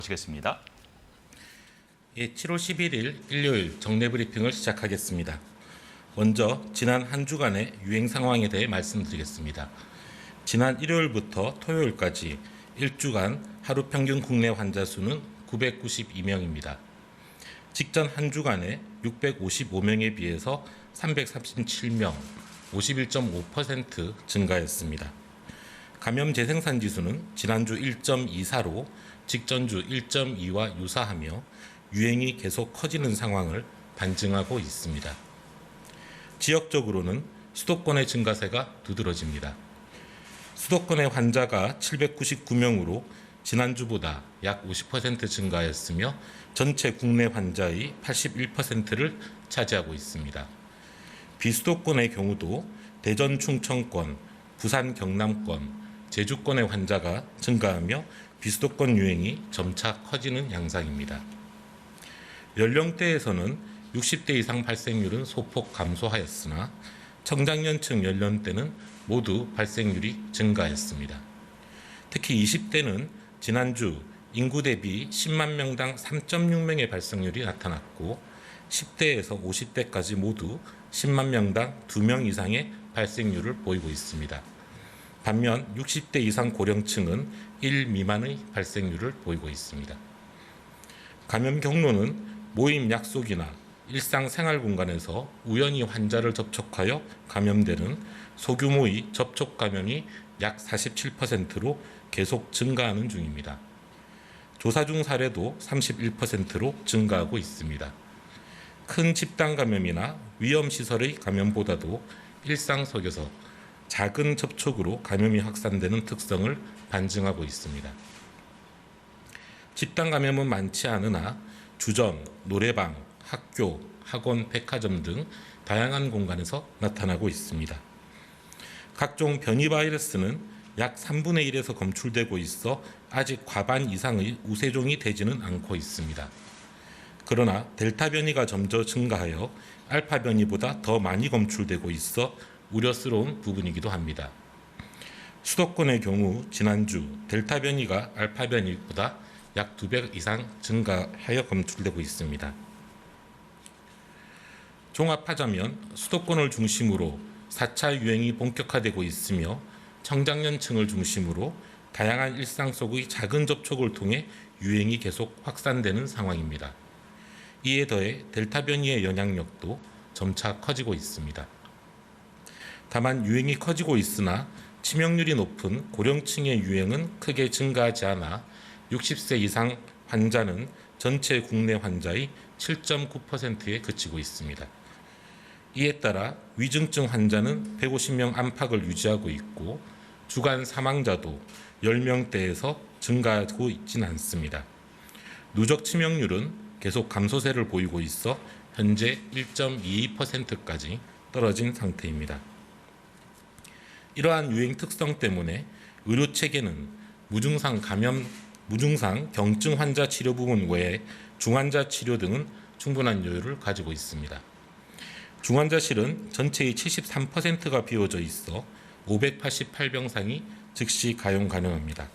보시겠습니다. 예, 7월 11일 일요일 정례 브리핑을 시작하겠습니다. 먼저 지난 한 주간의 유행 상황에 대해 말씀드리겠습니다. 지난 일요일부터 토요일까지 일주간 하루 평균 국내 환자 수는 992명입니다. 직전 한 주간에 655명에 비해서 337명, 51.5% 증가했습니다. 감염 재생산 지수는 지난주 1.24로 직전주 1.2와 유사하며 유행이 계속 커지는 상황을 반증하고 있습니다. 지역적으로는 수도권의 증가세가 두드러집니다. 수도권의 환자가 799명으로 지난주보다 약 50% 증가했으며 전체 국내 환자의 81%를 차지하고 있습니다. 비수도권의 경우도 대전 충청권, 부산 경남권, 제주권의 환자가 증가하며 비수도권 유행이 점차 커지는 양상입니다. 연령대에서는 60대 이상 발생률은 소폭 감소하였으나 청장년층 연령대는 모두 발생률이 증가했습니다. 특히 20대는 지난주 인구 대비 10만 명당 3.6명의 발생률이 나타났고 10대에서 50대까지 모두 10만 명당 2명 이상의 발생률을 보이고 있습니다. 반면 60대 이상 고령층은 1 미만의 발생률을 보이고 있습니다. 감염 경로는 모임 약속이나 일상생활 공간에서 우연히 환자를 접촉하여 감염되는 소규모의 접촉 감염이 약 47%로 계속 증가하는 중입니다. 조사 중 사례도 31%로 증가하고 있습니다. 큰 집단 감염이나 위험시설의 감염보다도 일상 속에서 작은 접촉으로 감염이 확산되는 특성을 반증하고 있습니다. 집단 감염은 많지 않으나 주점, 노래방, 학교, 학원, 백화점 등 다양한 공간에서 나타나고 있습니다. 각종 변이 바이러스는 약 3분의 1에서 검출되고 있어 아직 과반 이상의 우세종이 되지는 않고 있습니다. 그러나 델타 변이가 점점 증가하여 알파 변이보다 더 많이 검출되고 있어 우려스러운 부분이기도 합니다. 수도권의 경우 지난주 델타 변이가 알파 변이보다 약 2배 이상 증가하여 검출되고 있습니다. 종합하자면 수도권을 중심으로 4차 유행이 본격화되고 있으며 청장년층을 중심으로 다양한 일상 속의 작은 접촉을 통해 유행이 계속 확산되는 상황입니다. 이에 더해 델타 변이의 영향력도 점차 커지고 있습니다. 다만 유행이 커지고 있으나 치명률이 높은 고령층의 유행은 크게 증가하지 않아 60세 이상 환자는 전체 국내 환자의 7.9%에 그치고 있습니다. 이에 따라 위중증 환자는 150명 안팎을 유지하고 있고 주간 사망자도 10명대에서 증가하고 있지는 않습니다. 누적 치명률은 계속 감소세를 보이고 있어 현재 1.22%까지 떨어진 상태입니다. 이러한 유행 특성 때문에 의료 체계는 무증상 경증 환자 치료 부분 외에 중환자 치료 등은 충분한 여유를 가지고 있습니다. 중환자실은 전체의 73%가 비워져 있어 588병상이 즉시 가용 가능합니다.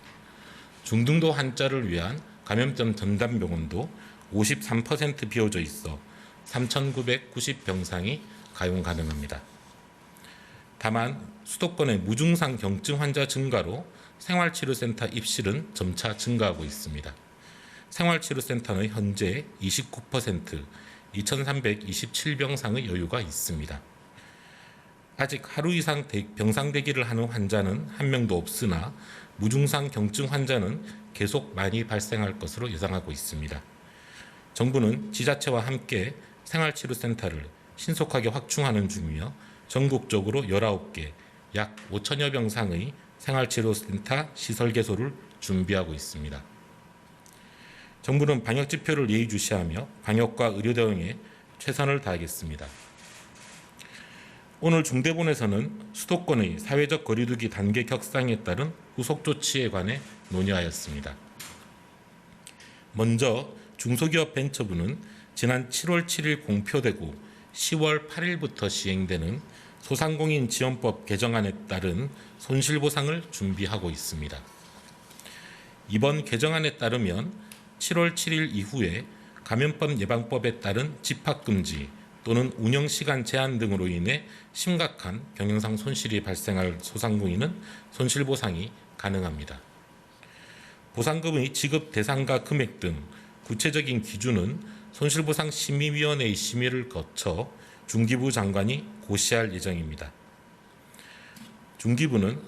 중등도 환자를 위한 감염병 전담병원도 53% 비워져 있어 3,990병상이 가용 가능합니다. 다만 수도권의 무증상 경증 환자 증가로 생활치료센터 입실은 점차 증가하고 있습니다. 생활치료센터는 현재 29%, 2,327병상의 여유가 있습니다. 아직 하루 이상 병상 대기를 하는 환자는 한 명도 없으나 무증상 경증 환자는 계속 많이 발생할 것으로 예상하고 있습니다. 정부는 지자체와 함께 생활치료센터를 신속하게 확충하는 중이며 전국적으로 19개, 약 5천여 병상의 생활치료센터 시설 개소를 준비하고 있습니다. 정부는 방역 지표를 예의주시하며 방역과 의료 대응에 최선을 다하겠습니다. 오늘 중대본에서는 수도권의 사회적 거리두기 단계 격상에 따른 후속 조치에 관해 논의하였습니다. 먼저 중소기업 벤처부는 지난 7월 7일 공표되고 10월 8일부터 시행되는 소상공인 지원법 개정안에 따른 손실보상을 준비하고 있습니다. 이번 개정안에 따르면 7월 7일 이후에 감염법 예방법에 따른 집합금지 또는 운영시간 제한 등으로 인해 심각한 경영상 손실이 발생할 소상공인은 손실보상이 가능합니다. 보상금의 지급 대상과 금액 등 구체적인 기준은 손실보상심의위원회의 심의를 거쳐 중기부 장관이 고시할 예정입니다. 중기부는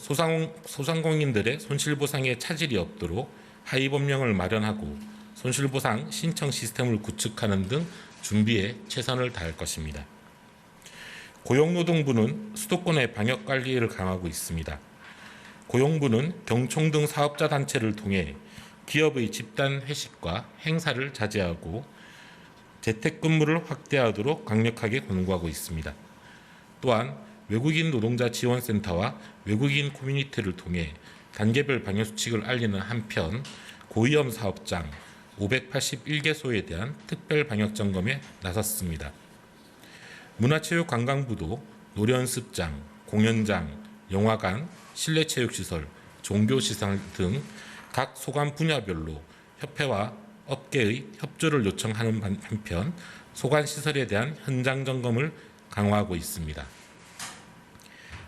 소상공인들의 손실보상에 차질이 없도록 하위법령을 마련하고 손실보상 신청 시스템을 구축하는 등 준비에 최선을 다할 것입니다. 고용노동부는 수도권의 방역관리를 강화하고 있습니다. 고용부는 경총 등 사업자 단체를 통해 기업의 집단 회식과 행사를 자제하고 재택근무를 확대하도록 강력하게 권고하고 있습니다. 또한 외국인 노동자 지원센터와 외국인 커뮤니티를 통해 단계별 방역수칙을 알리는 한편 고위험 사업장 581개소에 대한 특별 방역점검에 나섰습니다. 문화체육관광부도 노래연습장, 공연장, 영화관, 실내체육시설, 종교시설 등 각 소관 분야별로 협회와 업계의 협조를 요청하는 한편 소관시설에 대한 현장 점검을 강화하고 있습니다.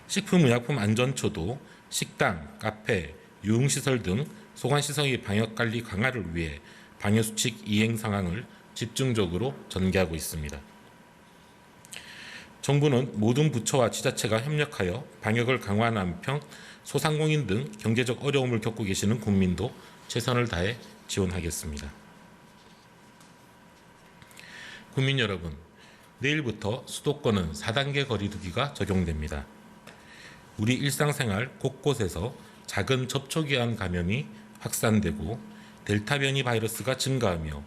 식품의약품안전처도 식당, 카페, 유흥시설 등 소관시설의 방역관리 강화를 위해 방역수칙 이행 상황을 집중적으로 전개하고 있습니다. 정부는 모든 부처와 지자체가 협력하여 방역을 강화하는 한편 소상공인 등 경제적 어려움을 겪고 계시는 국민도 최선을 다해 지원하겠습니다. 국민 여러분, 내일부터 수도권은 4단계 거리두기가 적용됩니다. 우리 일상생활 곳곳에서 작은 접촉이한 감염이 확산되고 델타 변이 바이러스가 증가하며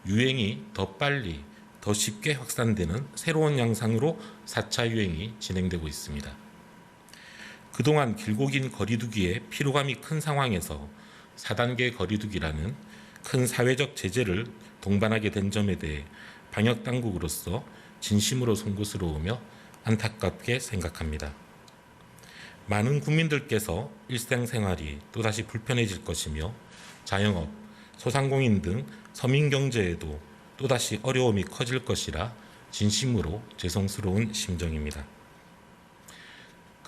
유행이 더 빨리, 더 쉽게 확산되는 새로운 양상으로 4차 유행이 진행되고 있습니다. 그동안 길고 긴 거리두기에 피로감이 큰 상황에서 4단계 거리두기라는 큰 사회적 제재를 동반하게 된 점에 대해 방역당국으로서 진심으로 송구스러우며 안타깝게 생각합니다. 많은 국민들께서 일상생활이 또다시 불편해질 것이며 자영업, 소상공인 등 서민경제에도 또다시 어려움이 커질 것이라 진심으로 죄송스러운 심정입니다.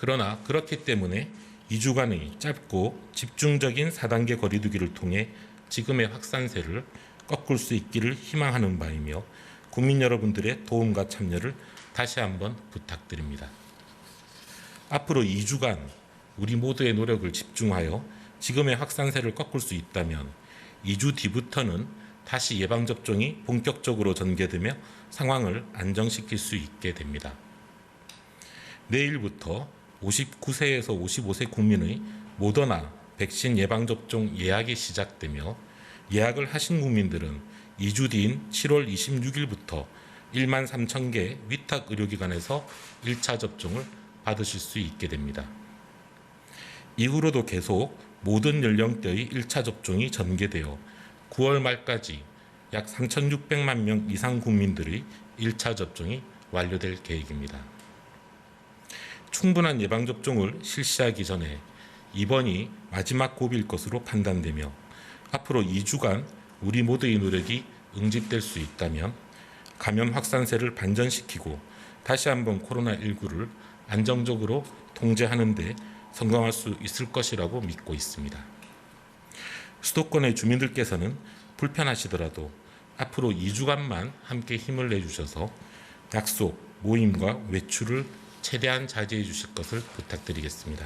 그러나 그렇기 때문에 2주간의 짧고 집중적인 4단계 거리두기를 통해 지금의 확산세를 꺾을 수 있기를 희망하는 바이며 국민 여러분들의 도움과 참여를 다시 한번 부탁드립니다. 앞으로 2주간 우리 모두의 노력을 집중하여 지금의 확산세를 꺾을 수 있다면 2주 뒤부터는 다시 예방접종이 본격적으로 전개되며 상황을 안정시킬 수 있게 됩니다. 내일부터 59세에서 55세 국민의 모더나 백신 예방접종 예약이 시작되며 예약을 하신 국민들은 2주 뒤인 7월 26일부터 1만 3천 개 위탁 의료기관에서 1차 접종을 받으실 수 있게 됩니다. 이후로도 계속 모든 연령대의 1차 접종이 전개되어 9월 말까지 약 3,600만 명 이상 국민들의 1차 접종이 완료될 계획입니다. 충분한 예방접종을 실시하기 전에 이번이 마지막 고비일 것으로 판단되며 앞으로 2주간 우리 모두의 노력이 응집될 수 있다면 감염 확산세를 반전시키고 다시 한번 코로나19를 안정적으로 통제하는 데 성공할 수 있을 것이라고 믿고 있습니다. 수도권의 주민들께서는 불편하시더라도 앞으로 2주간만 함께 힘을 내주셔서 약속, 모임과 외출을 최대한 자제해 주실 것을 부탁드리겠습니다.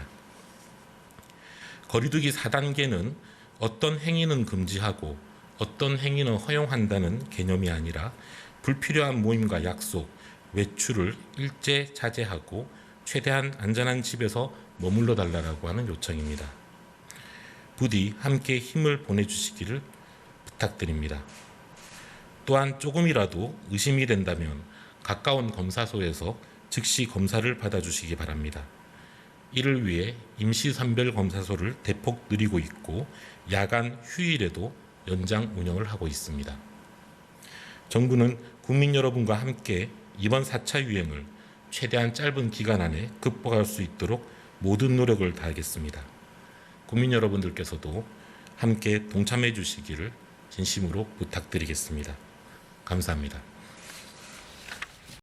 거리두기 4단계는 어떤 행위는 금지하고 어떤 행위는 허용한다는 개념이 아니라 불필요한 모임과 약속, 외출을 일제 자제하고 최대한 안전한 집에서 머물러 달라고 하는 요청입니다. 부디 함께 힘을 보내주시기를 부탁드립니다. 또한 조금이라도 의심이 된다면 가까운 검사소에서 즉시 검사를 받아주시기 바랍니다. 이를 위해 임시선별검사소를 대폭 늘리고 있고 야간 휴일에도 연장 운영을 하고 있습니다. 정부는 국민 여러분과 함께 이번 4차 유행을 최대한 짧은 기간 안에 극복할 수 있도록 모든 노력을 다하겠습니다. 국민 여러분들께서도 함께 동참해 주시기를 진심으로 부탁드리겠습니다. 감사합니다.